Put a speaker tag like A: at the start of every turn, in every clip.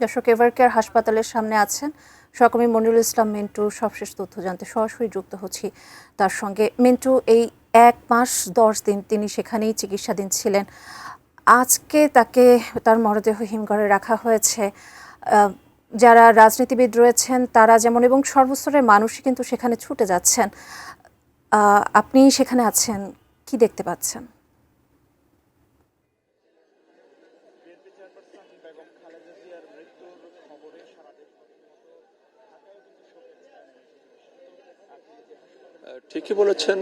A: দর্শক, এভারকেয়ার হাসপাতালের সামনে আছেন সহকর্মী মনিরুল ইসলাম মিন্টু। সবশেষ তথ্য জানতে সরাসরি যুক্ত হচ্ছি তার সঙ্গে। মিন্টু, এই 1 মাস 10 দিন তিনি সেখানেই চিকিৎসাধীন ছিলেন। আজকে তাকে তার মরদেহ হিমঘরে রাখা হয়েছে। যারা রাজনীতিবিদ রয়েছেন তারা যেমন এবং সর্বস্তরের মানুষই কিন্তু সেখানে ছুটে যাচ্ছেন। আপনি সেখানে আছেন, কি দেখতে পাচ্ছেন?
B: ঠিকই বলেছেন,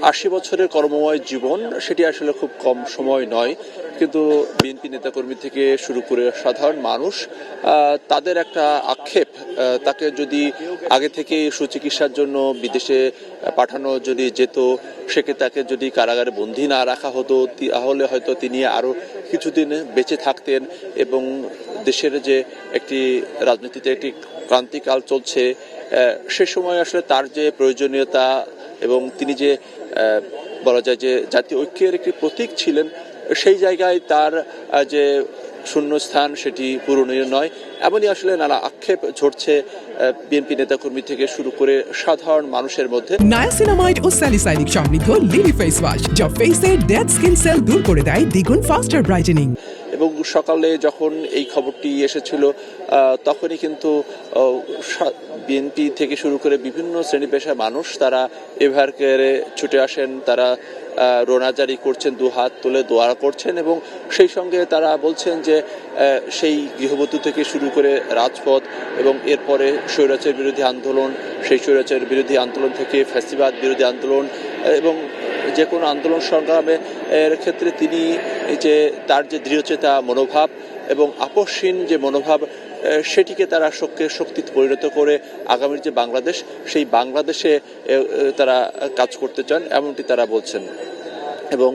B: ৮০ বছরের কর্মময় জীবন সেটি আসলে খুব কম সময় নয়, কিন্তু বিএনপি নেতাকর্মী থেকে শুরু করে সাধারণ মানুষ তাদের একটা আক্ষেপ, তাকে যদি আগে থেকে সুচিকিৎসার জন্য বিদেশে পাঠানো যদি যেত, সেক্ষেত্রে তাকে যদি কারাগারে বন্দী না রাখা হতো তাহলে হয়তো তিনি আরও কিছুদিন বেঁচে থাকতেন এবং দেশের যে একটি রাজনীতিতে একটি ক্রান্তিকাল চলছে সে সময় আসলে তার যে প্রয়োজনীয়তা এবং তিনি যে বলা যায় যে জাতীয় ঐক্যের একটি প্রতীক ছিলেন, সেই জায়গায় তার যে শূন্যস্থান সেটি পূরণীয় নয়। এমনই আসলে নানা আক্ষেপ ঝরছে বিএনপি নেতাকর্মী থেকে শুরু করে সাধারণ মানুষের মধ্যে।
C: নায়াসিনামাইড ও স্যালিসাইলিক সমৃদ্ধ লিলি ফেস ওয়াশ যা ফেসের ডেড স্কিন সেল দূর করে দেয় দ্বিগুণ ফাস্টার ব্রাইটেনিং।
B: এবং সকালে যখন এই খবরটি এসেছিল তখনই কিন্তু বিএনপি থেকে শুরু করে বিভিন্ন শ্রেণী পেশার মানুষ তারা এভারকেয়ারে ছুটে আসেন, তারা রোনাজারি করছেন, দুহাত তুলে দোয়া করছেন এবং সেই সঙ্গে তারা বলছেন যে সেই গৃহবধূ থেকে শুরু করে রাজপথ এবং এরপরে স্বৈরাচার বিরোধী আন্দোলন, সেই স্বৈরাচার বিরোধী আন্দোলন থেকে ফ্যাসিবাদ বিরোধী আন্দোলন এবং যে কোনো আন্দোলন সংগ্রামে এর ক্ষেত্রে তিনি যে তার যে দৃঢ়চেতা মনোভাব এবং আপসহীন যে মনোভাব সেটিকে তারা শক্তিতে পরিণত করে আগামীর যে বাংলাদেশ, সেই বাংলাদেশে তারা কাজ করতে চান এমনটি তারা বলছেন। এবং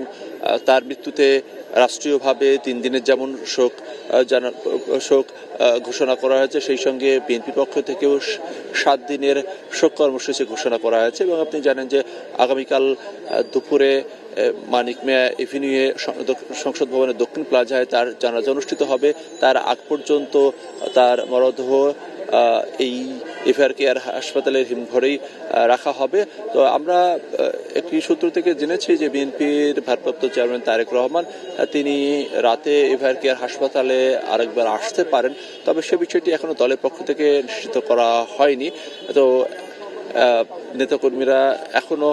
B: তার মৃত্যুতে রাষ্ট্রীয়ভাবে 3 দিনের যেমন শোক ঘোষণা করা হয়েছে, সেই সঙ্গে বিএনপি পক্ষ থেকেও 7 দিনের শোক কর্মসূচি ঘোষণা করা হয়েছে। এবং আপনি জানেন যে আগামীকাল দুপুরে মানিক মিয়া এভিনিউয়ে সংসদ ভবনের দক্ষিণ প্লাজায় তার জানাজা অনুষ্ঠিত হবে। তার আগ পর্যন্ত তার মরদেহ এই এভারকেয়ার হাসপাতালের হিমঘরেই রাখা হবে। তো আমরা একটি সূত্র থেকে জেনেছি যে বিএনপির ভারপ্রাপ্ত চেয়ারম্যান তারেক রহমান তিনি রাতে এভারকেয়ার হাসপাতালে আরেকবার আসতে পারেন, তবে সে বিষয়টি এখনো দলের পক্ষ থেকে নিশ্চিত করা হয়নি। তো নেতাকর্মীরা এখনো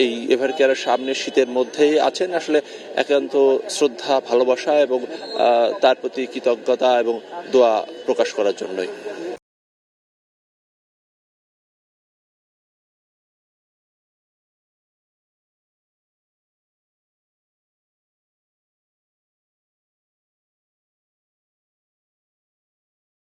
B: এই এভারকেয়ারের সামনে শীতের মধ্যেই আছেন, আসলে একান্ত শ্রদ্ধা, ভালোবাসা এবং তার প্রতি কৃতজ্ঞতা এবং দোয়া প্রকাশ করার জন্যই।